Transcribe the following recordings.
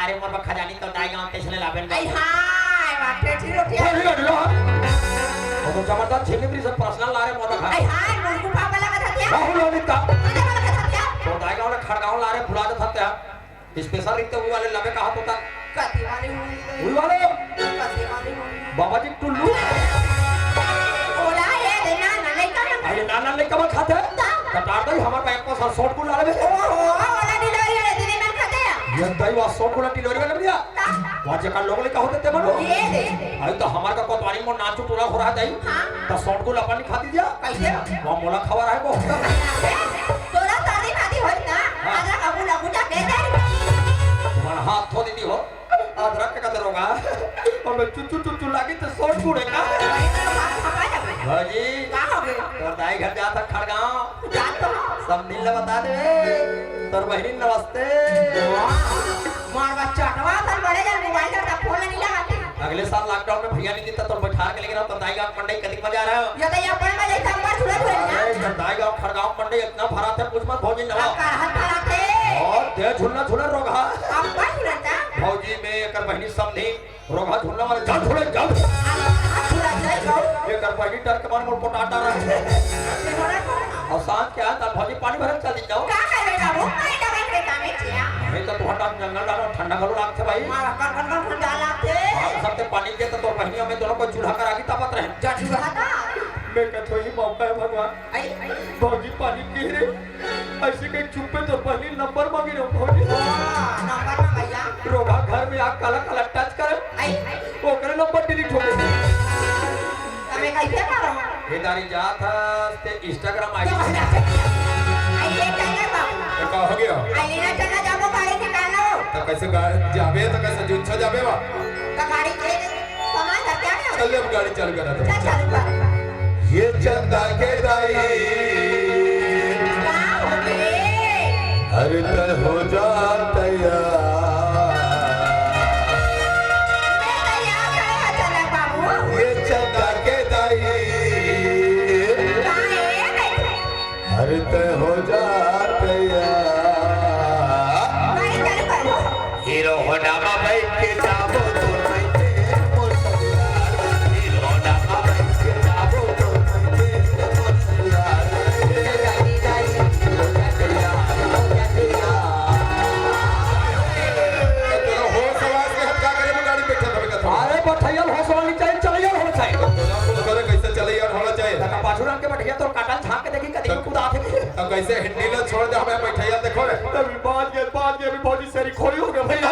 लारे मोर खजानी तो दाई गांव टेशन लाबेन आई हाय वाटे रोटी तो जबरदस्त झिल्ली ब्रिज पर्सनल लारे मोर खा आई हाय मुर्गू पापा लगा था क्या बाहुल होनिता मुझे वाला था क्या तो दाई गांव ने खड़गांव लारे फुला दे था स्पेशल रीते वो वाले लबे कहा होता कति वाली हुई वाले कति वाली बाबा जी टुल्लू ओला ये देना नहीं कर अरे नाना ले कब खाते कटार दई हमर बैंक को सर शॉट को लाले ओहो ओला डिलीवरी वाले दिन में खाते हैं ये दई वा शॉट को डिलीवरी वाले दिया वाजे का लोग ले कहो देते बनो ये दे आई तो हमार का कोतवानी मो नाचू पूरा हो रहा जाई तो शॉट को अपन खाती दिया कैसे वो मोला खबर है को तोरा ताली खाती होई ना आजा काबू लागू जा के दे तुम्हारा हाथ धो दीदी हो अदरक का कदरोगा और मैं चुचू लागी तो शॉट को का हाजी का हो गए तो दाई घर जाता खड़गांव जा तो सब नील बता दे तोर बहनी नमस्ते मार बच्चा नवा साल बड़े जन मोबाइल का फोन नहीं लगाते अगले साल लॉकडाउन में भैया नहीं देता तो बैठा के लेके तो दाई गांव मंडई कदी मजा आ रहा है ये तो ये अपन में जैसा बार छुड़ा छुड़ा अरे दाई गांव खड़गांव मंडई इतना भरा था कुछ मत भौजी नवा का हाथ भरा थे और दे झुलना झुलना रोगा अब बार छुड़ाता भौजी में एकर बहनी समधी रोगा झुलना वाले जल झुले जल छुड़ा जाए गो ये कर बहनी डर के मार मोर पोटाटा रहा और सांझ के आता भौजी पानी भरन चल दी जाओ का करे बाबू नहीं डबल के कामे छिया नहीं तो तू हटा जंगल डालो ठंडा गलो लागते भाई मार कर डाला थे आप सबते पानी के तो बहनियों में दोनों को चूल्हा करा की तापत रहे जा छुड़ाता मैं कहतो ही मौका है भगवान आई भौजी पानी पी रे ऐसे के चुप्पे तो पहली नंबर मांगी रे भौजी नंबर में भैया रोगा घर में आग काला काला टच करे आई ओकरे नंबर डिलीट हो गए हमें कैसे करो ये दारी जात है ते इंस्टाग्राम आई आई ये चले बाबू तो का हो गया आई ना चला जाबो गाड़ी निकाल लो तो कैसे जाबे तो कैसे जुच्छा जाबे बा तो गाड़ी के सामान कर क्या है चल अब गाड़ी चालू करा दो चालू कर ये चंदा के दाई हर तर हो जा तैयार ये चंदा के दाई हर तर हो जा तैयार हीरो होना भाई के जाबो तो तो काटल झांक के देखी कदी कूदा थे अब कैसे हिंदी लो छोड़ दे हमें बैठैया देखो रे अभी बाद के अभी भौजी सारी खोरी हो गए भैया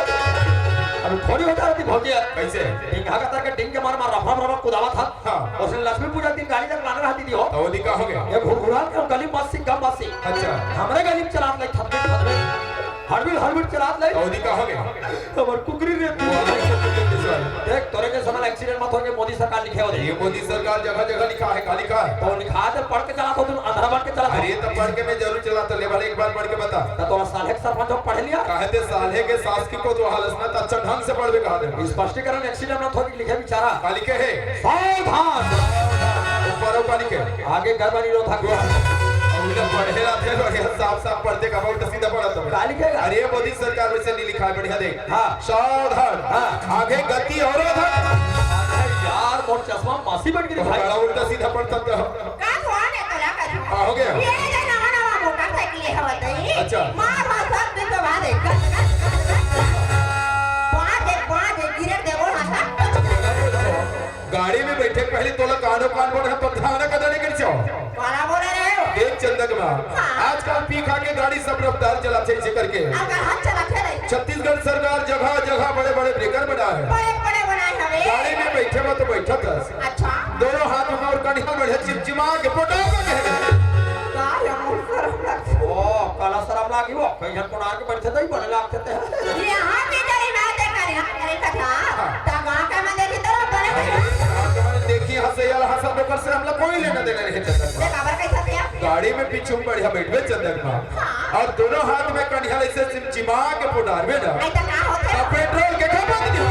अभी खोरी हो जा रही भौजी कैसे ढिंगा का के ढिंग के मार रफा कुदावा था हां उसने लक्ष्मी पूजा दिन गाड़ी तक लाने रहती थी हो तो वो का हो गया ये घुरघुरा के गली मस्सी गम मस्सी अच्छा हमरे गली में चलात ले थपे हड़बिल चलात ले तो वो का हो गया हमर कुकरी रे देख तोरे के समय एक्सीडेंट मत हो के मोदी सरकार लिखे हो ये मोदी सरकार जगह जगह लिखा है का लिखा है तो लिखा दे पढ़ के चला तो तुम अंधा बन के चला अरे तो पढ़ के मैं जरूर चलाता ले वाले एक बार पढ़ के बता तो साल एक सरपंच हो पढ़ लिया कहते साले के सास की को तो हालत में अच्छा ढंग से पढ़ कहा दे स्पष्टीकरण एक्सीडेंट मत हो के लिखे बेचारा का लिखे है सावधान ऊपर का लिखे आगे गड़बड़ी रो था उन्हें पढ़े रहते हैं बढ़िया साफ पढ़ते का बहुत सीधा पढ़ा तो का लिखेगा अरे मोदी सरकार में से नहीं लिखा है बढ़िया देख हां सावधान आगे गति और यार मोर चश्मा मासी बन गई भाई बड़ा उल्टा सीधा पढ़ता तो का कौन है तोला का हो गया ये नवा मोटरसाइकिल है बताइए अच्छा मार सब दिन तो बाद पांच गिरे देवो हां गाड़ी में बैठे पहले तोला कानो कान बोल है पठाना का देने के चाहो वाला बोल रहे हो देख चंदक में आजकल पी खा के गाड़ी सब रफ्तार चलाते हैं करके अगर हाथ चला खेले छत्तीसगढ़ सरकार जगह जगह बड़े बड़े ब्रेकर बनाए हैं बड़े बनाए हवे गाड़ी में बैठे हुआ तो बैठा था अच्छा दोनों हाथ में और कड़िया बढ़िया चिमचिमा के पोटाओ का कहे का यार ओ काला शराब लागी वो कहीं हम कोनार के बैठे थे बड़े लागते थे यहां भी तेरी बात है करे हां करे कथा तगा का मैं देखी तरफ बड़े तुम्हारे देखिए हंसे यार हंसा होकर से हम लोग कोई लेना देना नहीं चंदक देख खबर कैसा दिया गाड़ी में पीछे बढ़िया बैठवे चंदक में और दोनों हाथ में कड़िया ऐसे चिमचिमा के पोटार में ना ऐसा का होते पेट्रोल के खपत नहीं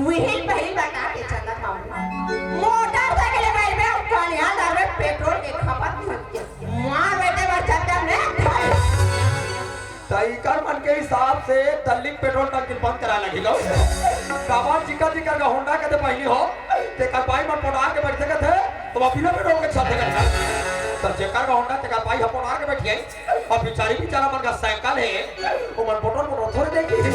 वही पहली बता के चंदा मामू मोटरसाइकिल बैठ में कन्या दर में पेट्रोल के खपत नहीं होती मार बैठे बार चंदा ने ताई कर मन के के हिसाब से दिल्ली पेट्रोल टंकी बंद करा लगी लो कामान जिका जिका का होंडा के पहली हो ते का पाई मन पड़ा के बैठ सके थे तो बिना पेट्रोल के चलते करता तब जेकर का होंडा ते का पाई हम पड़ा के बैठ गए और बेचारा मन का साइकिल है वो मन पेट्रोल थोड़ी देखी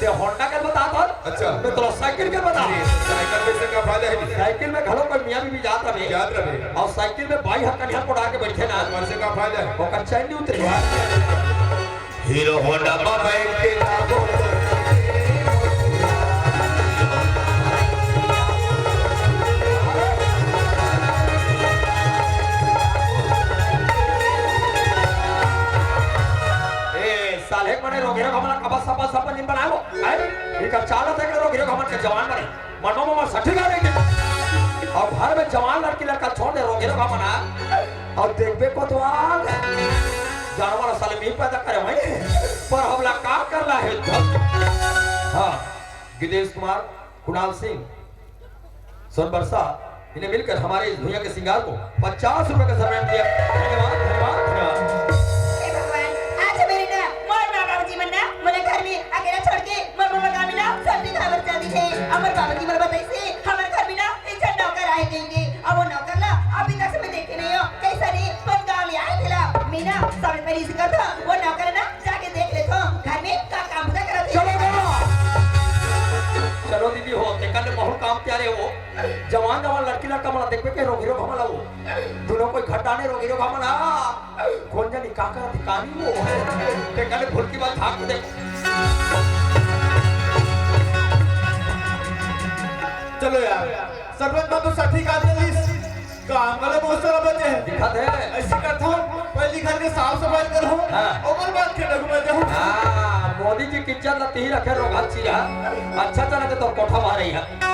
ते होंडा के बता दो अच्छा मैं तो साइकिल के बता साइकिल में से का फायदा है साइकिल में घरों कोई मियां भी याद रहे और साइकिल में बाई हक कन्या पड़ा के बैठे ना मन से का फायदा है वो कच्चा नहीं उतरे हीरो होंडा में बैठ के जाओ साले मने रोगिरो हमला कबा सपा सपा दिन बनाओ है ये का चाला थे के रोगिरो हमन के जवान बने मनो में सठी गा देंगे और घर में जवान लड़का छोड़ दे रोगिरो हमना और देखबे कोतवाल जानवर साले में पैदा करे भाई पर हमला काम कर रहा है हां गिदेश कुमार कुणाल सिंह सोनबरसा इन्हें मिलकर हमारे इस भैया के सिंगार को 50 रुपए का सम्मान दिया धन्यवाद धन्यवाद धन्यवाद मेरे घर में अकेला छोड़ के मम्मा का बिना सर्दी खबर चलती है अमर बाबा की बर्बाद ऐसे हमारे घर बिना एक नौकर आए देंगे अब वो नौकर ला अभी तक से मैं देखे नहीं हो कैसा नहीं तुम गांव ले आए थे ला मीना समय पर इसी करता वो नौकर ना जाके देख ले तो घर में क्या काम होता करते चलो दीदी हो देखा ने बहुत काम प्यारे हो जवान लड़की लड़का मला देखबे के रोगिरो हमला हो दोनों कोई घटाने रोगिरो हमला कौन जानी का कर अधिकारी हो देखा ने भूल की बात भाग दे चलो यार सरपंच बाबू सठी का दिस काम वाले बहुत सारा बचे हैं दिखा दे ऐसे करता हूं पहली घर के साफ सफाई करो और बाद के डगमे जाऊं हां मोदी जी किचन लती ही रखे रोगा चिया अच्छा चला तो कोठा मार रही है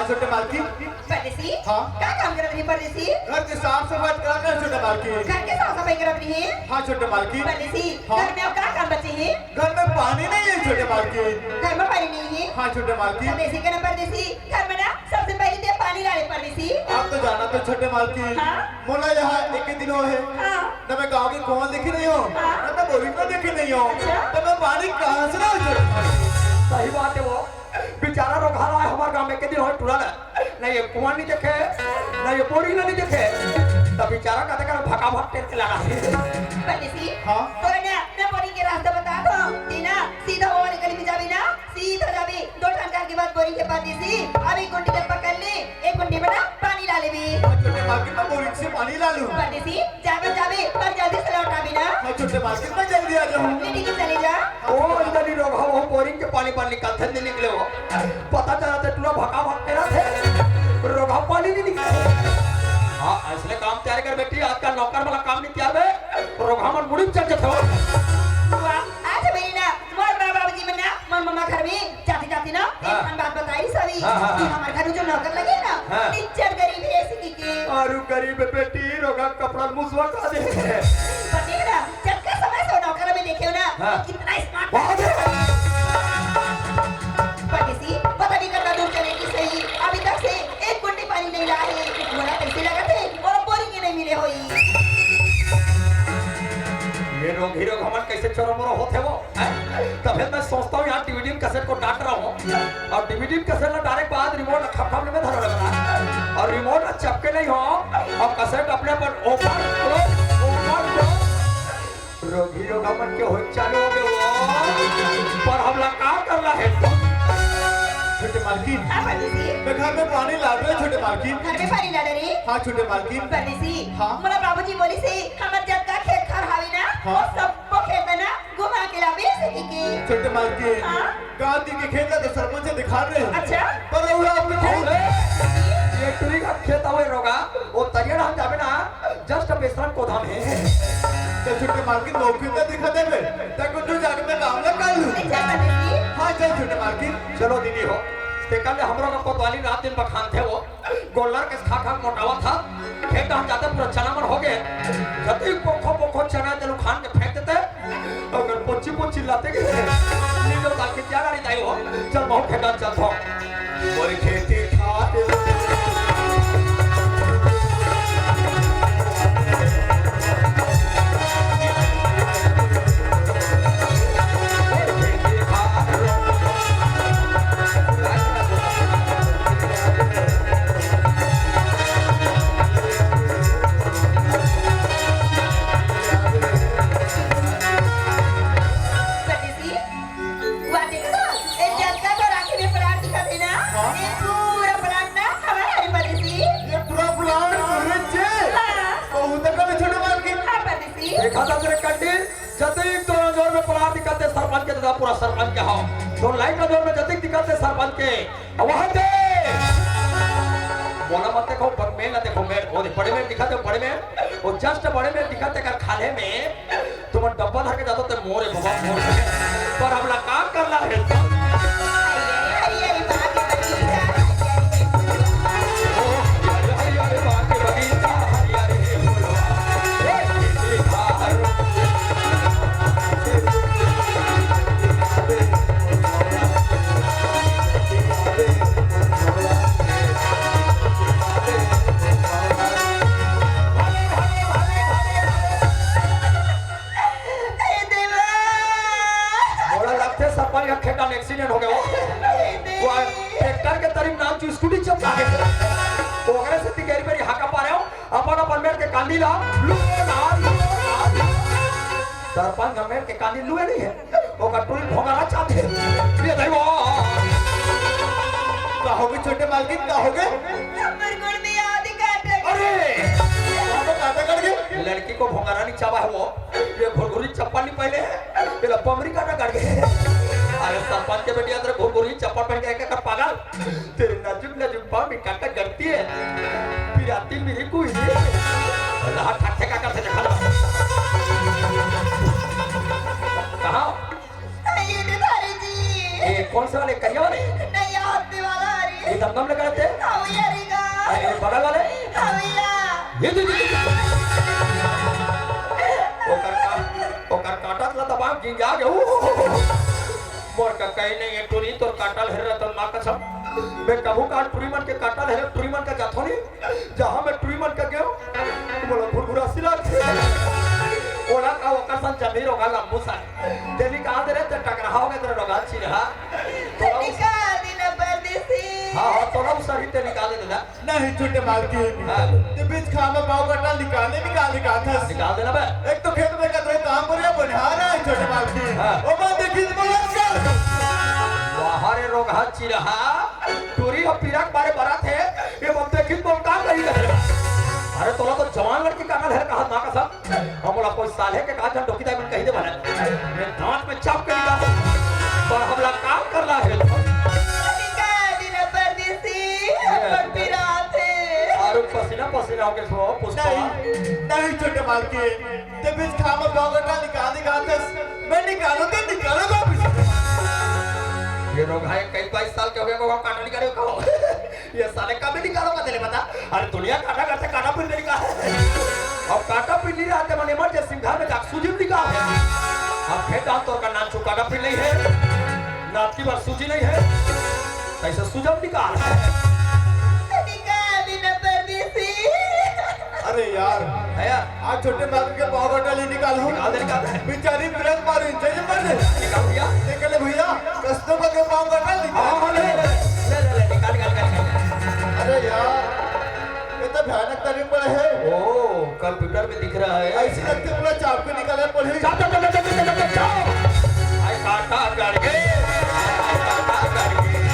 छोटे मालकी परदेसी हां क्या काम कर रही है परदेसी घर के साफ सफाई कराना छोटे मालकी घर के साफ सफाई कर रही है हां छोटे मालकी परदेसी हाँ? घर में अब क्या काम बचे हैं घर में पानी नहीं है छोटे मालकी घर में पानी नहीं है हां छोटे मालकी परदेसी का ना परदेसी घर में ना सबसे पहले दे पानी लाए परदेसी आप तो जाना तो छोटे मालकी हाँ? मोला यहाँ एक ही दिन हो है हां ना मैं गांव के कुआं देखी नहीं हो हाँ? ना मैं बोरिंग में देखी नहीं हो अच्छा? तो मैं पानी कहां से लाऊं छोटे मालकी सही बात है वो बेचारा रोगा रहा है हमारे गांव में के दिन हो टूरा ना ये कुआं नहीं देखे ना ये बोरी नहीं देखे तब बेचारा का देखा भगा भग के लगा परदेसी हां तो ना मैं बोरी के रास्ता बता दो तीना सीधा वो निकल भी जाबी ना सीधा जाबी 2 घंटा के बाद बोरी के परदेसी अभी गुंडी के पकड़ ले एक गुंडी में ना पानी डाले भी छोटे मालकी मैं बोरिंग से पानी ला लूं परदेसी जाबे पर जल्दी से लौटा भी ना छोटे मालकी मैं जल्दी आ जाऊं ठीक है चले जा ओ इधर ही रोगा वो बोरिंग के पानी पर निकलते नहीं निकले हो पता चला तो टूरा भगा भग के थे रोगा पानी नहीं निकले हाँ इसलिए काम तैयार कर बेटी आजकल नौकर वाला काम नहीं तैयार है रोगा मन बुढ़ी चल जाते हो आज मेरी ना मोर बाबूजी में ना मम्मा घर में जाती ना एक बात बताई सभी कि हमारे घर में जो नौकर लगे ना टीचर गरीब है ऐसी के आरु गरीब बेटी रोगा कपड़ा मुसवा का दे पति ना जब का समय से नौकर में देखे हो ना कितना स्मार्ट परदेसी पता नहीं करना दूर चले कि सही अभी तक से एक गुंडी पानी नहीं लाए बोला कैसे लगा थे और बोरी के नहीं मिले होई ये रोग हीरो घमंड कैसे चोरोमोरो होते वो तब मैं सोचता हूँ यहाँ डीवीडी कैसेट को डांट रहा हूँ और डीवीडी कैसेट ना डायरेक्ट बाद रिमोट खपखप में धरो लगा और रिमोट चपके नहीं हो और कैसेट अपने पर ओपन करो रोग हीरो घमंड के हो चालू हो गए वो पर हमला काम कर रहा है छोटे मालकी हाँ परदेसी मैं घर में पानी ला रहा छोटे मालकी घर में पानी डाल रही हाँ छोटे मालकी परदेसी हाँ? मोला बाबूजी बोली से हमर जब का खेत खर हावी ना वो सबको खेत ना घुमा के लावे सकी के छोटे मालकी हाँ? गांधी के खेत का तो सरपंच दिखा रहे हैं अच्छा पर वो आपने खेत ये टूरी का खेत आवे केसरन को धाम है तो छोटे मालकिन नौकरी तो दिखा दे बे तक तू जाके मैं काम ना कर लूं अच्छा परदेसी हां चल छोटे मालकिन चलो दीदी हो ते कल हमरो का कोतवाली रात दिन बखान थे वो गोलर के खा खा मोटावा था खेत हम जाते पूरा चना मन हो गए जते पोखो पोखो चना चलो खान के फेंक देते अगर पोची पोची लाते के नीलो दाल के क्या गाड़ी ताई हो चल बहुत खेता चल हो और खेती खाते परदेसी वाह देखो ए जगह तो राखी में प्लाट दिखा देना ये पूरा प्लाट ना हमारा है परदेसी ये पूरा प्लान पूरे जे हां बहुत का छोटे मालकिन हां परदेसी देखा था तेरे कंडी जते तो जोर में पलार दिखाते सरपंच के दादा पूरा सरपंच के हां तो लाइट का जोर में जते दिखाते सरपंच के वहां दे बोला मत देखो में ना देखो में वो बड़े में दिखाते बड़े में वो जस्ट बड़े में दिखाते कर खाने में तुम डब्बा धर के जाते तो मोरे बाबा मोर पर हमला काम करना है हरी हरी बात के बगीचा ओ हरी हरी बात के बगीचा हरी हरी फूलवा ए खेती खार ए देवा मोड़ा लगते सरपंच का खेत में एक्सीडेंट हो गया वो ट्रैक्टर के तरीफ नाम चू स्कूटी चपका के तो अगर से तिगेरी मेरी हाका पा रहे हो अपन अपन मेर के कांदी ला लू ना सरपंच गमेर के कांदी लुए नहीं है वो कटुल भोगाना चाहते ये देखो कहोगे छोटे मालकिन कहोगे नंबर गुण में आदि काट लगे अरे आप काटा कर गए लड़की को भोगाना नहीं चाहा है वो ये घुरघुरी चप्पल नहीं पहले है ये पमरी काटा कर गए अरे सरपंच के बेटी अंदर घुरघुरी चप्पल पहन के एक पागल तेरे नाजुक नाजुक पाँव में काटा करती है फिर आती मेरी कोई अल्लाह ठाठे का करते देखा कहाँ ये दिधारी जी ये कौन से वाले करिया वाले नहीं आते वाला अरे ये दमदम लेकर आते हविया रेगा ये बगल वाले हविया ये ओकर काटा ला दबाव गिन जा गयो मोर का कहीं नहीं है टूरी तोर काटल है तो ना कसम मैं कबू काट टूरी मन के काटल है टूरी मन का जाथो नहीं जहां मैं टूरी मन का गयो बोला घुरघुरा सिला ओला का ओकर सन जमीर होगा लंबू सा तेरी कहां दे रे ते टकराओगे तेरे रोगा छिरहा निकाल देना परदेसी हां हां तो ना सही ते निकाल दे ना नहीं छोटे मालकिन हाँ। ते बीच खामा पाव कटा निकाल था निकाल देना बे एक तो खेत में कतरे काम पर बना रहा है छोटे मालकिन हाँ। ओ मैं देखी बोला चल बाहर रोग हाथ चिरहा टूरी और पीरक बारे बरा थे ये बंदे किस बोल काम करी कर अरे तोला तो जवान लड़की कागल है कहा ना का सब हम बोला कोई साले के कहा जब डोकीदाई में कही दे भला मैं दांत में चाप के निकाल पर हमला काम करला है निकाल देना परदेसी पर पिराते और पसीना पसीना हो के सो पुष्पा नहीं छोटे मालकिन ते बीच खामा पाव कटा निकाल था मैं निकालो वापस ये रोग है कई 22 साल के हो गए को काटा नहीं करे कहो ये साले का भी निकालो का तेरे पता अरे दुनिया काटा करते काटा पिन नहीं का अब काटा पिन नहीं रहते मन इमरजेंसी घर में जाके सूजी निकाल है अब फिर डाल तो का नाम चुका काटा पिन नहीं है नाप की बार सूजी नहीं है कैसे सूजब निकाल निकाल देना परदेसी अरे यार है यार आज छोटे मालकिन के पाव कटा ले निकालो निकाल दे बेचारी तुरंत मारो चाहिए मर निकाल दिया निकले भैया कस्टमर के पाव कटा हाँ हाँ ले निकाल अरे यार ये तो भयानक तरीके पर है ओ कंप्यूटर में दिख रहा है ऐसी लगती पूरा चाप के निकाले पड़े चाप आई काटा कर के काटा कर के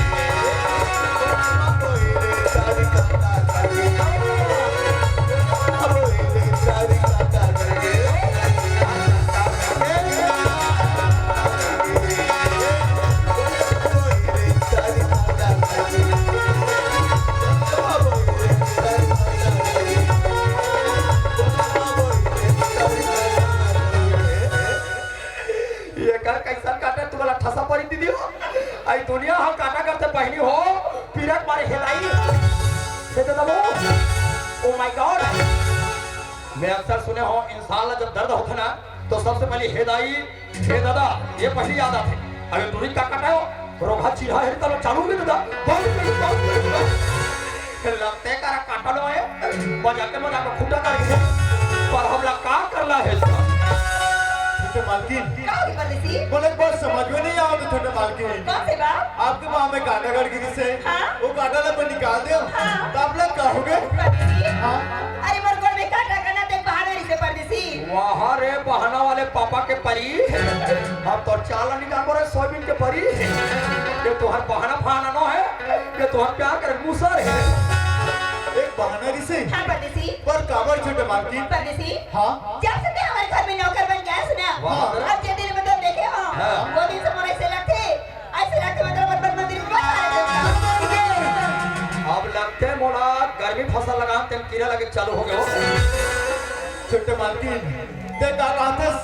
मुनिया हम काटा करते पहनी हो पीरक मारे हेलाई से तो दबो ओ माय गॉड मैं अक्सर सुने हो इंसान जब दर्द होता ना तो सबसे पहले हेदाई हे दादा ये पहली याद आती अरे तुरी का काटा हो रोगा चिरा है तो चालू भी दादा लगते करा काटा लो है बजाते मना को खुटा करके पर हमला का करला है छोटे मालकिन क्या होगी परदेसी? बोले बहुत समझ में नहीं आओ तो छोटे मालकिन कौन से बाप? आपके वहाँ में काटा गड़ गिरी से हाँ? वो काटा ना निकाल दो हाँ? तो आप लोग कहोगे परदेसी? हाँ? अरे मोर गोड़ में काटा करना देख बहाना नहीं से परदेसी। वहाँ रे बहाना वाले पापा के परी हम तो चाला निकाल रहे सोयाबीन के परी ये तुहार बहाना फहाना न है ये तुहार प्यार कर मूसर है एक बहाना से हाँ परदेसी? पर काबर छोटे मालकिन परदेसी? हाँ जब से मैं हमारे घर में नौकर बन गया सुना वाह। अब जे दिन में तो देखे हो हाँ। वो दिन से मोरे से लगते मतलब मन मंदिर में बाहर अब लगते मोला गर्मी फसल लगा तेम कीड़ा लगे चालू हो गए छोटे मालकिन ते का कहतस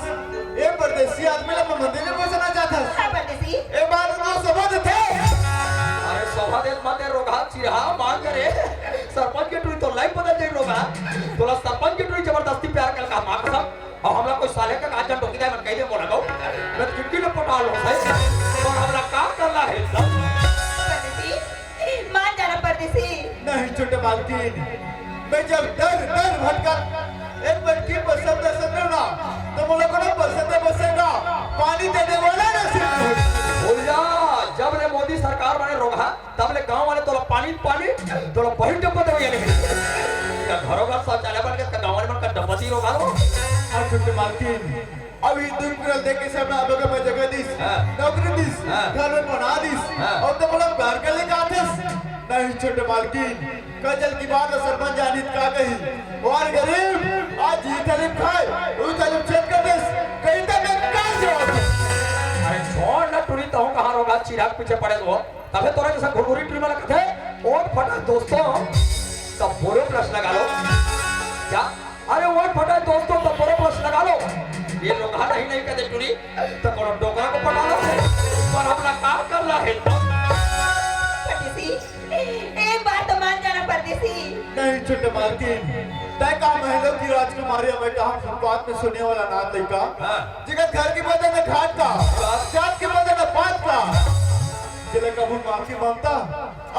ए परदेसी आदमी ला मंदिर में बसना चाहतस हाँ परदेसी? ए बात तो समझ थे अरे सोभा देत माते रोगा चिरहा मांग करे सरपंच के टुई तो लाइफ बदल जाई रोगा तोला सरपंच के टुई जबरदस्ती प्यार कर का मां कसम और हमला कोई साले का गाजन टोकी दे मन कह दे मोला गो मैं किटकी ने पटा लो है और हमला का करला है परदेसी? मान जाना परदेसी। नहीं छोटे मालकिन मैं जब डर डर भटकर एक बच्ची पसंद समझो ना तो मुझे को ना पसंद बसेगा पानी देने वाला ना सिर्फ भूल जा जब ले मोदी सरकार बने रोगा तब ले गांव वाले तोला पानी पानी तोला बहिन डब्बा दे ये नहीं का घरों घर शौचालय बन के गांव वाले मन का डब्बा दी रोगा रो और छोटे मालकिन अभी दूर कर दे के सब आप लोग मैं जगह दिस हाँ। नौकरी दिस हाँ। घर में बना दिस हाँ। और तो बोला प्यार कर ले काथस नहीं छोटे मालकिन कजल की बात सरपंच जानित का कही और गरीब आज ही तरीफ खाए वो तरीफ चेक कर दे कहीं तक मैं का जवाब अरे छोड़ ना टूरी तो कहां रोगा चिराग पीछे पड़े तो तबे तोरा जैसा घुरघुरी ट्री में लगते ओट फटा दोस्तों तब बोरो प्लस लगा लो क्या अरे ओट फटा दोस्तों तब बोरो प्लस लगा लो ये लोग नहीं कहते टूरी तो कोनो डोकरा को पटा लो पर अपना काम करना है परदेसी? एक बात तो मान जाना परदेसी। नहीं छोटे मालकिन तय का महलों की राजकुमारी हमें कहा बात में सुनने वाला नाथ लड़का हाँ। जिगत घर की बदन में घाट का जात की बदन में पात का जिले का भूल माफी मांगता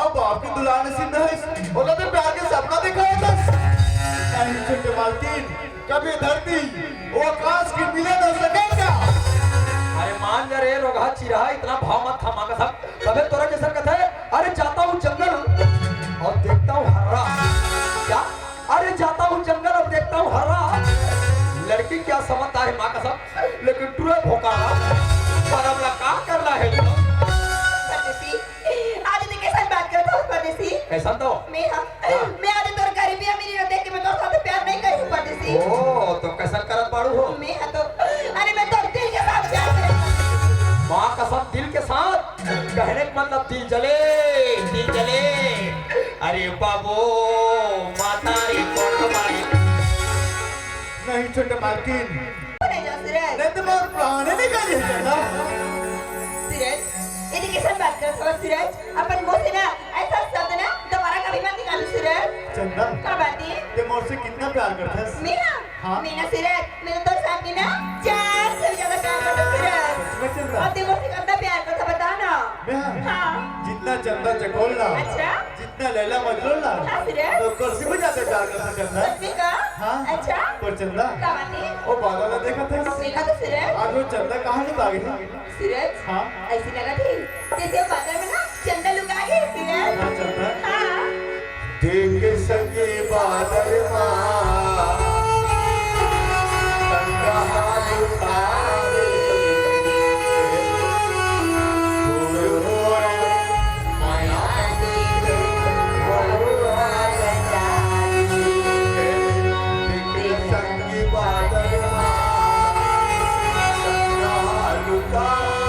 अब आपकी दुल्हा नसीब नहीं बोला तो प्यार के सपना दिखाया था नहीं छोटे मालकिन कभी धरती वो आकाश की मिले न सकेगा अरे मान जा रे रोगा चिरा इतना भाव मत थमा का सब तबे तोरा जैसा कहता है अरे जाता हूँ जंगल और देखता हूँ हर्रा क्या अरे जाता हूँ जंगल और देखता हूँ हर्रा लड़की क्या समझता है माँ का सब लेकिन टूरे भोका पर अब का करना है परदेसी? आज तो कैसा बात करता हूँ परदेसी? कैसा तो मैं आज तोर गरीबी अमीरी देख के मैं तोर साथ प्यार नहीं कर सकती परदेसी। ओ तो कैसा करत बाड़ू हो मैं तो अरे मैं तो दिल के साथ प्यार करती माँ कसम दिल के साथ कहने का मतलब दिल जले अरे बाबू माता री को तुम्हारी नहीं छोटे मालकिन नहीं जा सूरज। नहीं तो मैं प्राण निकाल ना सूरज ये कैसे बात कर रहा सूरज? अपन मुंह से ना ऐसा शब्द ना दोबारा कभी मत निकालो सूरज। चंदा क्या बात है? ते मोर से कितना प्यार करता है मीना हाँ? मीना सूरज मेरे तो साथ में ना 4 से ज्यादा प्यार करता सूरज। मैं चंदा अब देखो से कितना प्यार करता बता ना। मैं हाँ जितना चंदा चकोल ना अच्छा जितना लैला मजनून ना हाँ सूरज तो कुर्सी में जाते प्यार करता चंदा सच में का? हाँ अच्छा पर चंदा क्या बात है? वो बादल ने देखा था देखा तो सूरज आज वो चंदा कहाँ से भागी थी सूरज हाँ ऐसी लगा थी जैसे वो बादल में ना चंदा लुका गई सूरज। हाँ चंदा हाँ देख सके बादल माँ गंगा हाल उतारे फूल होए माया देख सके बादल माँ गंगा हाल उतारे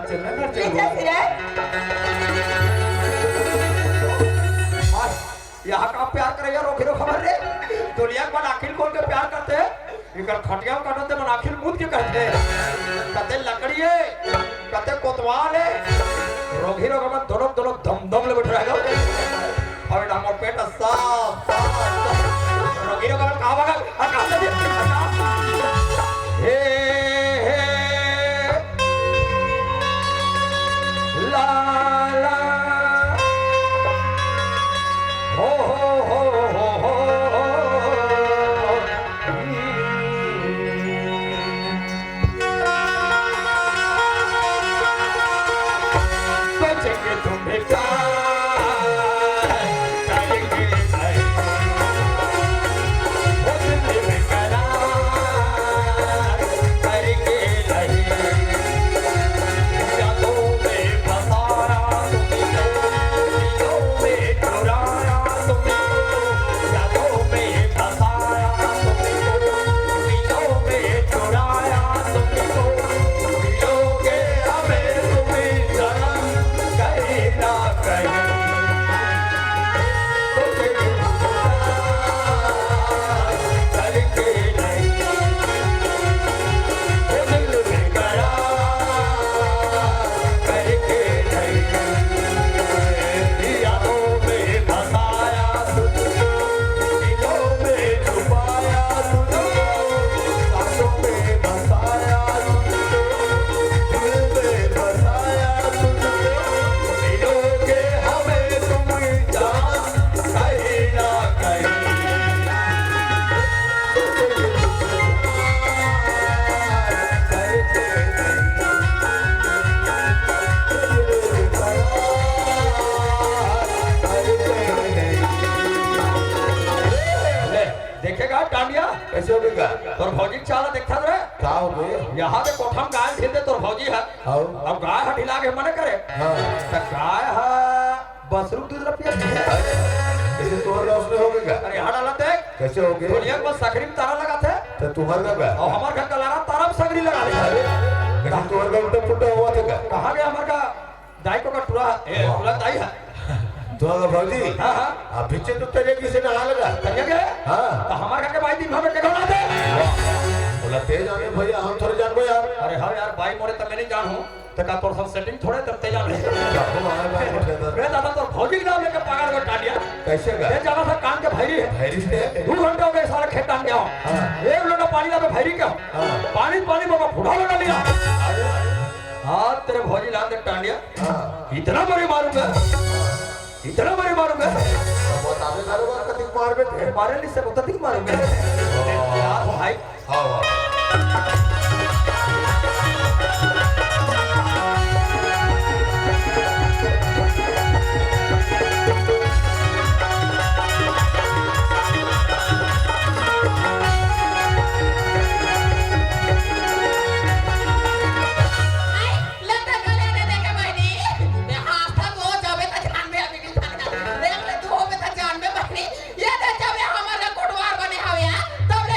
चलना घर ले चलो जा सिराज यहाँ का प्यार करे यार रोके खबर रे दुनिया में आखिर खोल के प्यार करते हैं इकर खटिया काटते मन आखिर मुद के कहते हैं कते लकड़ी है कते कोतवाल है रोगी रोग में दोनों दोनों दम दम ले बैठ रहेगा अब ना मोर पेट साफ रोगी रोग में कहां भागा कहां से हे ला ला हो हो हो हो बचेंगे तुम्हें देखेगा टांडिया कैसे हो गया तोर भौजी चाला देखता रे का हो गए यहाँ पे कोठम गाय खेलते तोर भौजी है आओ अब गाय हटिला के मने करे हां त गाय है बसरू दूध रपिया इसे तोर लॉस में हो गया अरे हड़ा लत देख कैसे हो गए दुनिया में सकरी में तारा लगा थे तो तुम्हारा का और हमार घर का लारा तारा में सकरी लगा दे अरे कैसे तोर का उल्टा पुल्टा हुआ था क्या कहां गया हमार का दाई को का टुरा ए टुरा दाई है तुम्हारा भौजी हां हां अब पीछे तो तेरे किसी ने हाल लगा कहिए के हां तो हमार घर के भाई दिन हमें के घोड़ा दे बोला तेज आने भैया हम थोड़े जान यार अरे हाँ यार भाई मोरे तब मैं नहीं जानू तो का तोर सब सेटिंग थोड़े तरते जान है हम आए बात कर रहे रे दादा तोर भौजी के नाम लेके पागल को टांडिया कैसे का ये जाना था कान के भैरी है भैरी से 2 घंटे हो गए सारा खेत डाल गया हाँ। एक लोटा पानी ला भैरी का हाँ। पानी पानी बाबा फुड़ा लोटा लिया हाँ तेरे भौजी लान दे टांडिया हां इतना बड़े मारूंगा इतना बड़े मारूंगा बतावे कारोबार का दिख मार बैठे मारे नहीं से उतना दिख मारूंगा यार भाई हां तब ले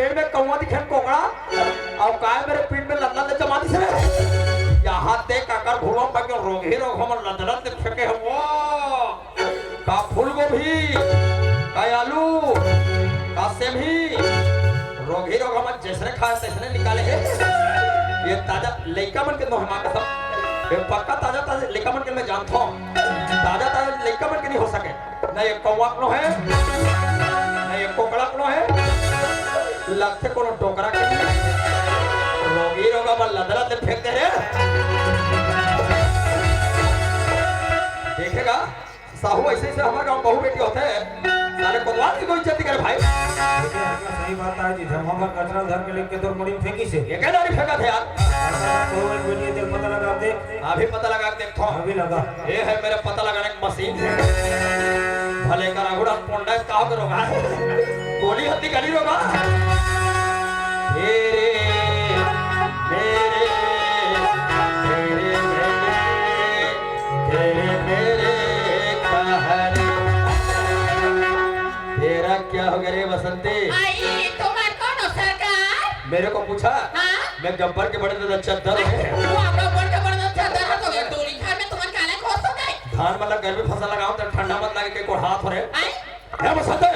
पेड़ में कौवा दिखे कोकड़ा और काय मेरे पीठ में लदला दे जमा दिसे यहाँ देख आकर घुमा पर के रोग ही रोग हमर लदला दे फेंके हम वो का फूल गोभी का आलू का सेमी रोग ही रोग हमर जैसे खाए तैसने निकाले है ये ताजा लइका मन के नो हमारा सब ये पक्का ताजा ताजा लइका मन के मैं जानता हूँ ताजा ताजा लइका मन के नहीं हो सके ना ये कौवा नो है ना ये कोकड़ा नो है लगते कोनो टोकरा के रोगी रोगा मन लदला दे फेंक दे रे देखेगा साहू ऐसे ऐसे हमारे गांव बहू बेटी होते हैं साले कोतवाल की कोई इज्जत करे भाई सही बात है जी हम पर कचरा धर के लेके तो मुड़ी फेंकी से ये क्या नारी फेंका थे यार तो एक वीडियो देख पता लगा दे अभी पता लगा के देखो अभी लगा ये है मेरे पता लगाने की मशीन भले का रागुड़ा पोंडा कहाँ पे रोगा गोली हत्ती गली रोगा तेरे मेरे तेरे मेरे कहरे तेरा क्या हो गया रे बसंती आई तुम्हार कौन हो सरकार मेरे को पूछा हाँ? मैं गब्बर के बड़े दादा चद्दर है वो आपका बोल के बड़ा चादर है तो ये टोली घर में तुम्हारे काले खोस हो गए धान मतलब गर्मी फसल लगाओ तो ठंडा मत लगे के को हाथ हो रे आई है बसंती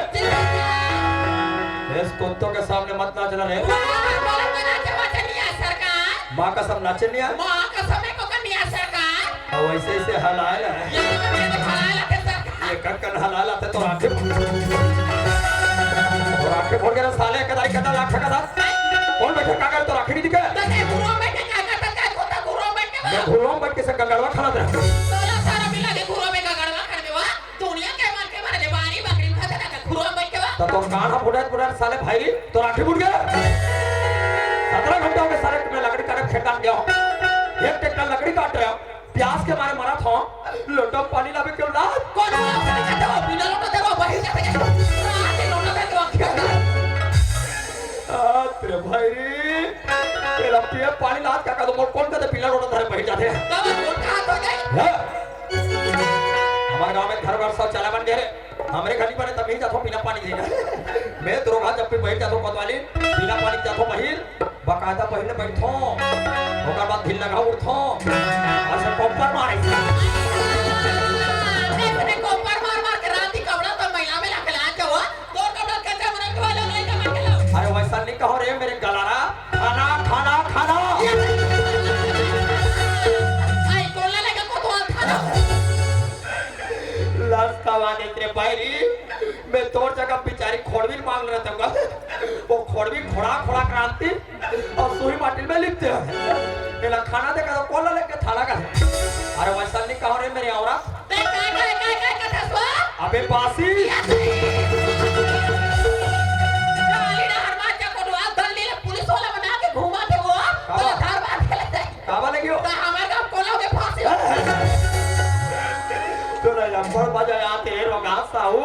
इस कुत्तों के सामने मत नाचना रे बोला बना के वचनिया सरकार माँ का सब नाचे नहीं मां का समय को कन्या सरकार और वैसे ऐसे हलाए ना ये तो मेरे खड़ा लाते सरकार ये कक्कन हलाए लाते तो आंखें और आंखें फोड़ के ना साले कदाई कदा लाख कदा कौन बैठे कागल तो आंखें नहीं दिखे तो ये गुरु में के का करता है कोता गुरु में के मैं घुरों बैठ के से गंगड़वा खाना दे तोला सारा मिला के गुरु में का गड़वा कर देवा दुनिया के मार के मारे बारी बकरी खाता था गुरु में के तो तुम कान हम बुढ़ा साले भाई तो आंखें फूट गए 17 घंटे हो गए सारे मैं लकड़ी काट खेत गया हूँ एक ट्रैक्टर लकड़ी काट रहा हूँ प्यास के मारे मरा था लोटा पानी लावे क्यों ना कौन कहता हो बिना लोटा दे बाहर जाते हैं लोटा दे के तेरे भाई तेरा पिए पानी लाद क्या कर दो कौन कहते पीला लोटा धरे बैठ जाते हैं तब कौन कहा तो गए हमारे गांव में घर शौचालय बन गए हमारे घर बने तभी जातो बिना पानी देना मैं दुर्गा जब भी बैठ जातो कोतवाली बिना पानी जातो बहिर बकायदा पहले बैठो ओकर बाद ढिल लगा उठो ऐसे कोपर मारे देखने को मार के राती कपड़ा तो महिला में लखला जाओ तो कपड़ा कच्चा बना के वाला नहीं का मार के लो अरे वैसा नहीं कहो रे मेरे गलारा खाना खाना खाना आई कोला लगा को तो खाना लाश कवाने तेरे भाई मैं तोड़ जगह बेचारी खोड़वीर मांग रहा था वो खोड़वीर खोड़ा खोड़ा क्रांति और सुई माटिल में लिखते हैं मेरा खाना देखा तो कोला लेके थाला का अरे वैसा नहीं कहो रे मेरी औरत ते काय कथा सो अबे बासी गाली ना हरवा जा को दवा दल्ली पुलिस वाला बना के घुमाते वो तो घर बात खेलते कावा लगी हो तो हमारे गांव कोला के फांसी तो ना लंबर बजा आते रोगा साहू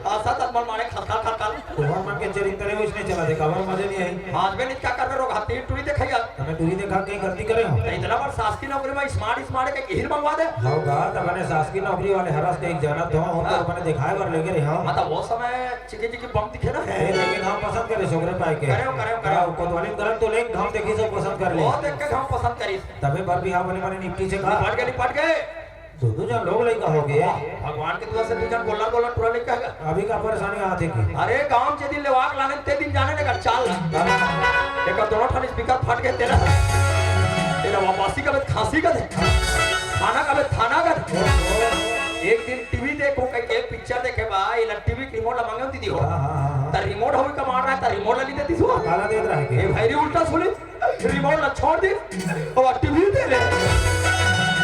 आसा तक मन मारे खता खता तुम्हार मन के चरित्र है उसने चला देखा हमारे मजे नहीं आई आज में क्या कर रहे रोग हाथी टूरी देखेगा हमें दूरी देखा कहीं गलती करे हो इतना बार शासकीय नौकरी में स्मार्ट के हिल मंगवा दे होगा तब मैंने शासकीय नौकरी वाले हरास के एक जाना तो हम तो मैंने दिखाए बार लेके रहे हम मतलब वो समय चिकी चिकी बम दिखे ना लेकिन हम पसंद करे छोकरे पाए के करो कोतवाली गलत तो लेकिन हम देखी सब पसंद कर ले बहुत देख के हम पसंद करी तबे बार भी हम वाले निपटी से कहा निपट गए दो जन लोग लड़का हो गए भगवान के दुआ से दुजन गोला गोला टूरा लेके आएगा अभी का परेशानी आते की अरे गांव जे दिन लेवाक लाने ते दिन जाने लगा चाल एक दोनों ठाने स्पीकर फट गए तेरा वापसी का बे खांसी का दे खाना का बे थाना का एक दिन टीवी देखो कहीं के पिक्चर देखे भाई ना टीवी रिमोट मांगे दीदी हो ता रिमोट होई का मार रहा था रिमोट ली देती सो काला देत रहे के ए भाई रे उल्टा सुनी रिमोट ना छोड़ दी और टीवी दे ले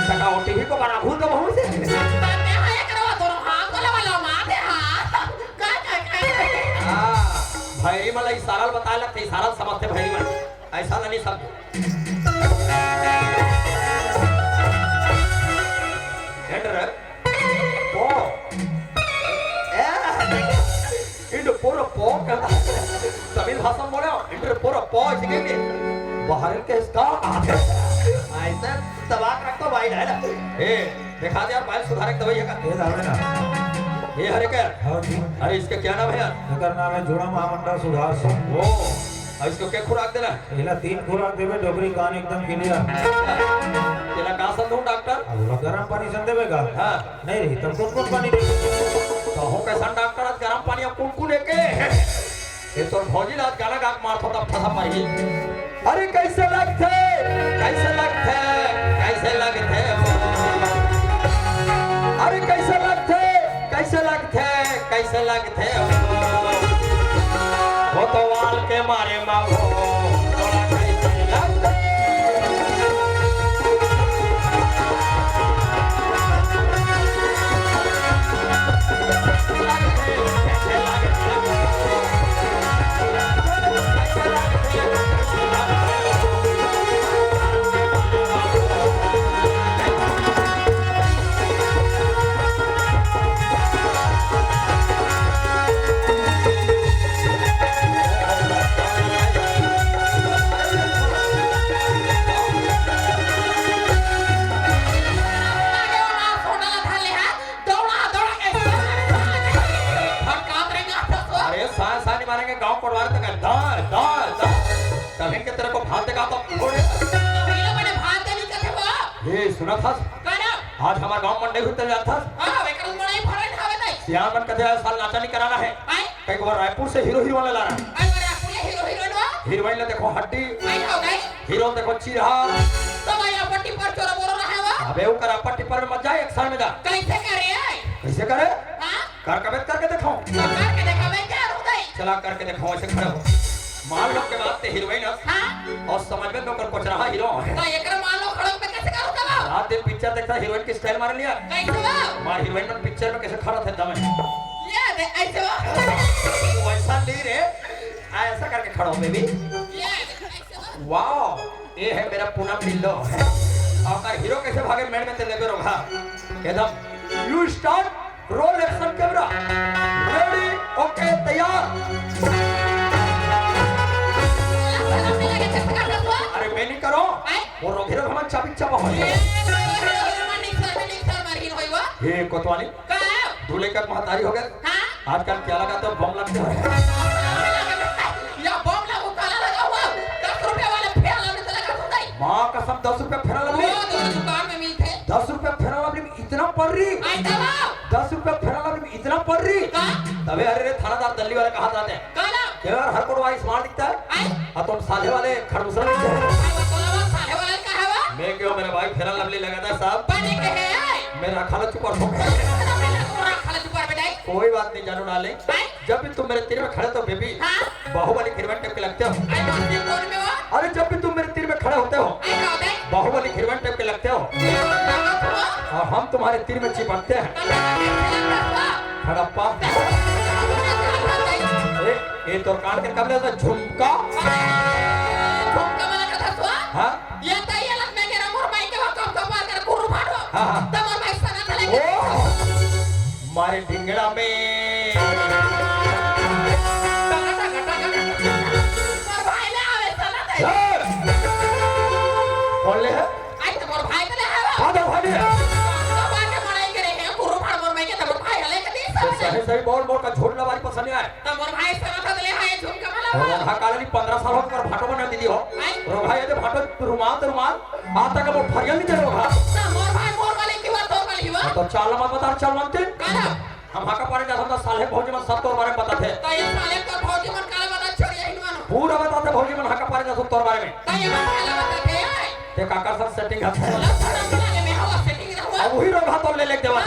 तका वो टीवी को बना भूल दो बहुत से मैं हाय करवा तो हां कोला वाला माते हां का हां भाई मला इशारा बता लगते इशारा समझते भाई मन ऐसा नहीं समझ एंटर पो इंडो पूरा पो का तमिल भाषा में बोले इंडो पूरा पो इसके बाहर के इसका ऐसा दबा के रखो भाई है ना ए दिखा दे यार भाई सुधारक दवाई का ये दावे ना ये हरे क्या हाँ जी अरे इसका क्या नाम है यार एकर नाम है जुड़ा महामंडल सुधार सिंह ओ और इसको क्या खुराक देना है पहला 3 खुराक देवे डोगरी कान एकदम क्लियर तेरा कहाँ से दूं डॉक्टर अब बोला गरम पानी सन देवेगा हाँ नहीं रही तब कौन पानी देगा तो हो कैसा डॉक्टर आज गरम पानी अब कुल लेके ये तो भौजी आज गाना गा के मारता तब ठसा पाई अरे कैसे लगते कैसे लगते कैसे लगते अरे कैसे लगते कैसे लगते कैसे लगते वो तो वाल के मारे मांगो थोड़ा कैसे लगते अरे साथ साथ मारेंगे गांव पटवार तक दाल दाल दाल तभी के तेरे को भात देगा तो छोड़े ये सुना था आज हमारा गांव मंडे हुई तेरे था सियान बन कथे साल नाचा नहीं कराना है कई बार रायपुर से हीरो हीरोइन ला रहा है हीरोइन ने देखो हड्डी हीरो देखो चीरा अबे वो करा पट्टी पर मत जाए एक साल में जा कैसे करे कर कबेत करके दिखाओ चला करके दिखाओ ऐसे खड़े हो मान लो के बाद ते हीरोइन और समझ में नौकर कुछ रहा हीरो है रात दिन पिक्चर देखता हीरोइन की स्टाइल मार लिया मार हीरोइन में पिक्चर में कैसे खड़ा था दम वैसा नहीं रे ऐसा करके खड़ा हो बेबी वाओ ये है मेरा पूनम ढिल्लो और हीरो कैसे भागे मैड में तेरे को रोगा एकदम you start roll action camera ready okay तैयार अरे मैं नहीं करो वो रोगिरो हम चाबी चाबा हो ये कोतवाली दूल्हे का महतारी हो गए आजकल क्या लगा तो बम लगते हैं माँ कसम 10 रुपया फेरा लवली 10 रुपया फेरा लवली में इतना पड़ रही 10 रुपया फेरा लवली में इतना पड़ रही तबे अरे रे थानादार दिल्ली वाले कहा जाते हैं यार हर कोई स्मार्ट दिखता है और तुम साले वाले खरबूसा दिखते हैं मैं क्यों मेरे भाई फेरा लवली लगाता है साहब मेरा खाला चुप कोई बात नहीं जानू डाले जब भी तुम मेरे तीर में खड़े तो बेबी बाहुबली खिरवन टाइप के लगते हो अरे जब भी तुम मेरे तीर में खड़े होते हो बाहुबली खिरवन टाइप के लगते हो और हम तुम्हारे तीर में चिपकते हैं खड़प्पा ये तो कान के कब लेता झुमका हाँ मारे ढिंगड़ा में कौन ले है सही सही बोल बोल का झूठ ना बारी पसंद नहीं आए रोगा कालनी 15 साल हो कर भाटो बना दीदी हो रोगा ये भाटो रुमाल आता का वो फरियल नहीं दे रोगा तो चाल मत बता चल मानते हम हाका पारे जा समझा साले भौजी मन सब तोर बारे में बताते पूरा बताते भौजी मन हाका पारे जा सब तोर बारे में ये काका सब सेटिंग है अब वही रोगा तो ले देवा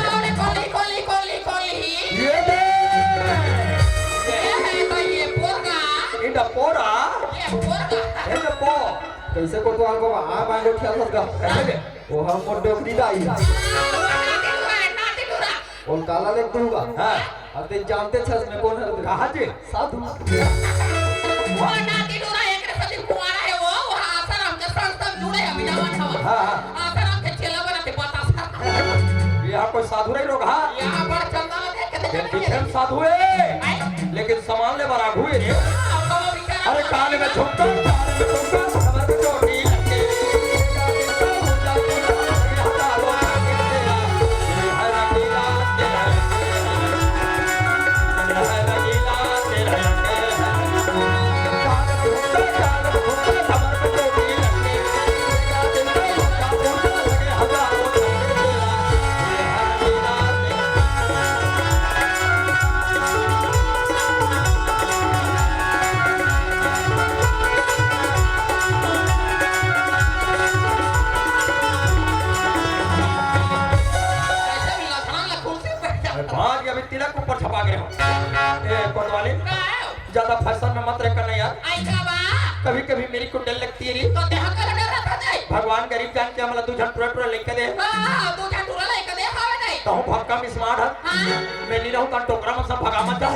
ये दे इंडा पोरा ये जो पो कैसे को तो आंगो आ बांगो ख्याल लगा कैसे वो हम को डोकरी दाई और काला ले दूंगा हां अते जानते छस में कौन है कहां जे साधु वो नाती डोरा एकरे सदी कुआरा है वो आसाराम के संग सब जुड़े है बिनावन हवा हां आसाराम के चेला बनाते बता यहां कोई साधु नहीं लोग हां यहां पर चंदा देख के साधु है लेकिन सामान ले बरा हुए रे अरे कान में झुमका समर को चोटी लगे ज्यादा फैशन में मत रहकर नहीं यार। आई का बा कभी कभी मेरी को डर लगती है रे। तो देह का डर रहता नहीं भगवान गरीब जान के हमला तू झट टुरा लेके दे। हां तू झट टुरा लेके दे हावे नहीं तो हूं भक्का में स्मार्ट है। हां मैं नहीं रहूं तो टोकरा में सब भगा मत जा।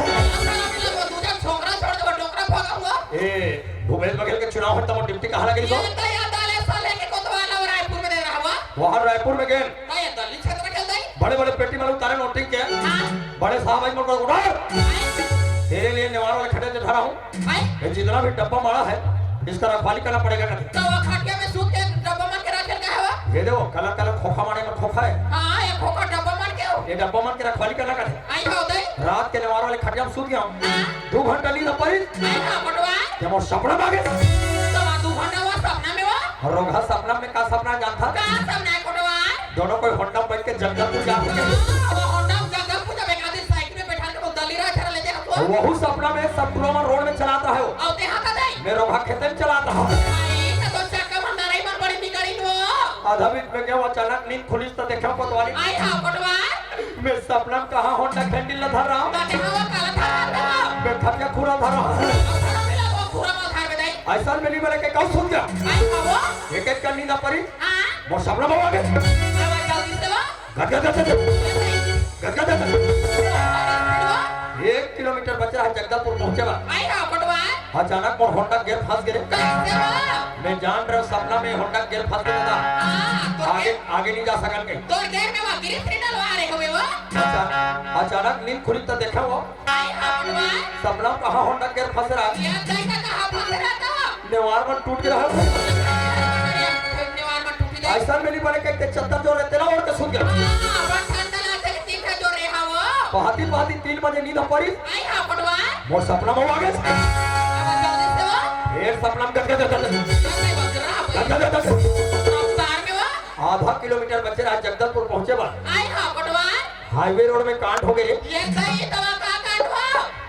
तू जब छोकरा छोड़ दे डोकरा भगा हुआ ए भूपेश बघेल के चुनाव होता वो डिप्टी कहां लगी सो? ये तो याद आले साले के कोतवाल और रायपुर में दे रहा हुआ वहां रायपुर में गए तो ये दिल्ली क्षेत्र खेल दई बड़े बड़े पेटी में उतारे नोटिंग के हां बड़े साहब आज मोटर उड़ा तेरे लिए निवार वाले खड़े से धरा हूं। आई ये जितना भी डब्बा मारा है इसका रखवाली करना पड़ेगा ना। तो वो खटिया में सूत के डब्बा मार के रखल का है वो ये देखो कलर कलर खोखा मारे में खोखा है। हां ये खोखा डब्बा मार के हो ये डब्बा मार के रखवाली करना का है। आई हो दई रात के निवार वाले खटिया में सूत गया हूं। हां 2 घंटा नींद पड़ी आई हां पटवा जब वो सपना में आ गया तो 2 घंटा वो सपना में वो रोगा सपना में का सपना जानता का सपना है पटवा दोनों कोई होंडा बैठ के जगदलपुर जा सके। वो होंडा जगह पूजा में आदि साइकिल में बैठा के वो दलीरा छरा ले जाएगा तो वही सपना में सब पुरोमा रोड में चलाता है वो। और देहा का दई मैं रोगा खेते में चलाता हूं। आई तो चक्का में नहीं मार बड़ी बिगड़ी नो आधा बीच में क्या वो अचानक नींद खुली तो देखा कोतवाली आई हां पटवा मैं सपना में कहां होंडा कैंडल ला धर रहा हूं। काटे वो काला था मैं खटिया खुरा धर रहा हूं। वो पूरा मार धार में दई ऐसा मिली मेरे के कौन सुन गया आई वो एक एक करनी ना पड़ी हां वो सपना में आ गया अब जल्दी से वो गट गट गट गट गट 1 किलोमीटर बचा है जगदलपुर पहुंचे बा आई हां पटवा अचानक मोर होंडा गियर फंस गए। कैसे वो मैं जान रहा हूं सपना में होंडा गियर फंस गया था। हां तो आगे आगे नहीं जा सकन के तो देर में वो गिरी थ्री डलवा रहे हुए वो अचानक नींद खुली तो देखा वो आई हां पटवा सपना में कहां होंडा गियर फंस रहा ये कैसा कहां फंस रहा था निवार में टूट गया निवार में टूटी दई ऐसा मिली बने के चद्दर जो रहते ना और के सुन गया हां बठंडला से तीखा जो रहा वो पहाती पहाती 3 बजे नींद पड़ी आई हां पटवा वो सपना में आ गया अब जल्दी से वो ये सपना में गट गट कैसे बजरा गट रफ्तार में वो आधा किलोमीटर बचे रहा जगदलपुर पहुंचे बा आई हां पटवा हाईवे रोड में कांड हो गए। ये सही दवा का काटवा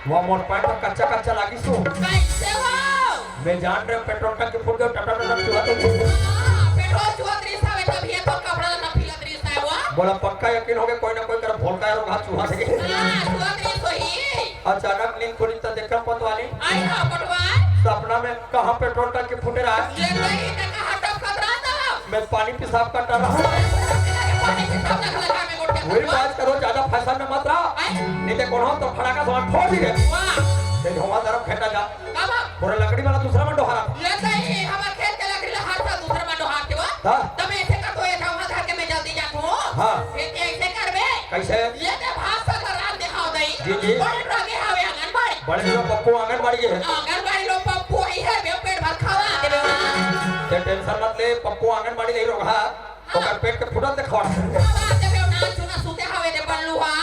वो मोर पैंट कच्चा कच्चा लागी सो कैसे हो मैं जान रहा पेट्रोल टंकी फूट गया टटा चुहा तो पेट्रोल चुहा 30 है तब ये तो कपड़ा ना फिला 30 है वो बोला पक्का यकीन हो गया कोई ना कोई कर भोलका रोग हाथ चुहा सके। हां चुहा 30 ही अचानक नींद खुली तो देखा कोतवाली आई हां पटवा सपना में कहां पेट्रोल टंकी फूटे रहा है। ये सही ने कहा टप खतरा था मैं पानी पेशाब करता रहा वही बात करो ज्यादा फैशन में मत रहा नहीं तो कौन तो फड़ाका सामान फोड़ दिए ते धुआं तरफ खेटा जा पूरा लकड़ी वाला दूसरा में डोहरा ये सही हमार खेत के लकड़ी ला हाथ दूसरा में डोहा के वो हां तब ऐसे कर तो ऐसा वहां धर के मैं जल्दी जात हूं हां फिर ऐसे करबे कैसे ये तो भाषा का रात दिखाओ दई जी। बड़े रगे हवे आंगनबाड़ी बड़े जो पप्पू आंगनबाड़ी है आंगनबाड़ी लोग पप्पू ही है बे पेट भर खावा देबे ते टेंशन मत ले पप्पू आंगनबाड़ी नहीं रोग हा ओकर पेट के फुटल देखवा देबे ना सुना सुते हवे दे बल्लू हा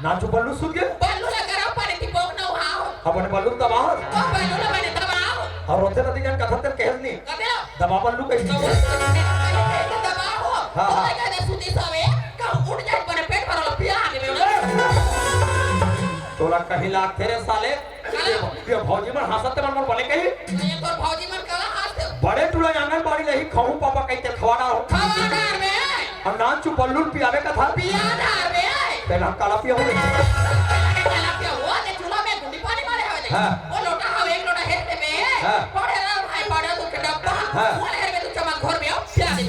नाचू बल्लू सुन के बल्लू ला गरम पानी की बोक ना हाओ अपने बल्लू दबाओ ओ बल्लू ला मैंने दबाओ और रोते नदी जान कथा तेरे कहल नहीं कबे दबा बल्लू कैसे दबाओ हाँ, हाँ। तो कहते सुती सवे का उड़ जाए पर पेट भरल पिया देबे तोला कहीं लाख तेरे साले ये भौजी मन हंसते मन बने कहीं एक और भौजी मन कला हाथ बड़े टुला आंगनबाड़ी नहीं खाऊं पापा कहते खवाना हो खावा डार में और नाचू बल्लू पियावे का था पिया डार में तेरा काला पिया हो गया कला क्या हुआ ने चूल्हा में गुंडी पानी मारे हवे हाँ। वो लोटा हवे एक लोटा हेट में हाँ। पड़े रहा भाई पड़े तो के डब्बा हाँ। वो हेर में तू चमक घर में आओ पिया दे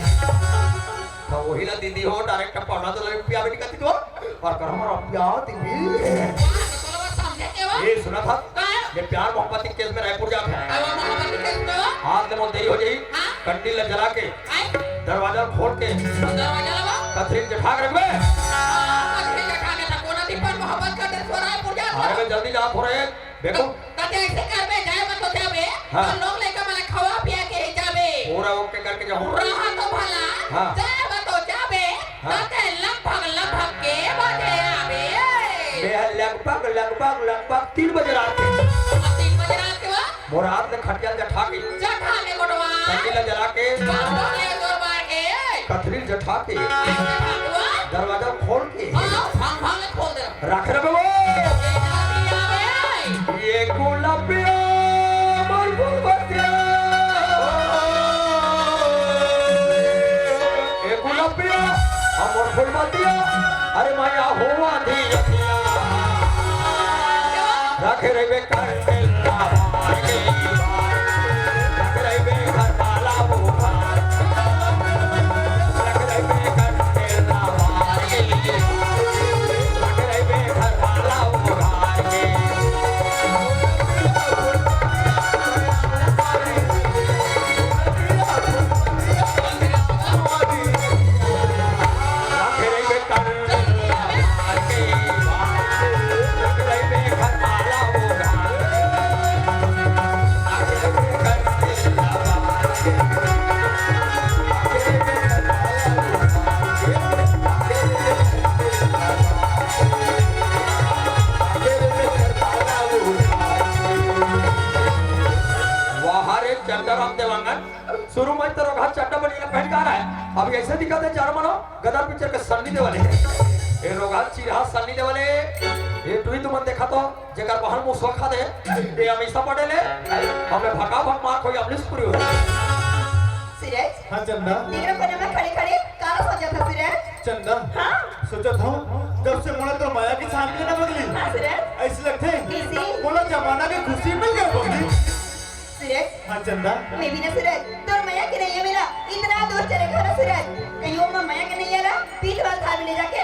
तो वही ला दीदी हो डायरेक्ट पढ़ना तो लगे पियावे नहीं कहती तो और कर हमारा पिया दीदी तो लोग समझे के वो ये सुना था का ये प्यार मोहब्बत के केस में रायपुर जा अब मोहब्बत के में हाथ में देरी हो जाई हाँ। कंटी ल जला के आई दरवाजा खोल के दरवाजा लगा कथरीन के ठाक रखबे कथरी का खाने था कोना दीपन मोहब्बत का दर रायपुर जा अरे मैं जल्दी जा हो रहे देखो कते ऐसे करबे जाए मत तो जाबे हाँ। तो लोग लेके मला खवा पिया के ही जाबे पूरा ओके करके जाओ रहा तो भला हाँ। जाए मत तो जाबे हाँ। कते लगभग के बजे आबे मैं लगभग 3 बजे रात के 3 बजे रात के बाद मोर हाथ में खटिया जठा के जठा ले गोटवा कंटी ल जला के बाबा ले जोर मार के कथरीन जठा के ऐसे भागवा दरवाजा खोल के हां भाग भाग खोल दे रख रहे वो जल्दी आबे ये गुलाबिया मोर गुलबतिया ये गुलाबिया मोर गुलबतिया अरे माया हुआ दी रखे रे बेकार अरे चंदा राम देवांगन शुरू में तो रोगा चड्डा बनिया पहन का रहा है अभी ऐसे दिखा दे चार मनो गदर पिक्चर के सन्नी देवाले ये रोगा चिरहा सन्नी देवाले ये टुई तुमन देखा तो जेकर बहन मुंह सोखा दे ये हमेशा पड़े ले हमें भगा भग मार कोई अमलिस पूरी हो सूरज हाँ चंदा तेरे कोने में खड़े खड़े काला सोचा था सूरज चंदा हाँ सोचा था जब से मोला तो माया की छाननी ना बदली हाँ सूरज ऐसे लगते कैसी? मोला जमाना की खुशी मिल गई बदली सूरज हाँ चंदा मैं भी ना सूरज तो माया के नहीं है मेरा इतना दूर चले खा ना सूरज कहीं वो माया के नहीं है ना पीठ वाल थाल में ले जाके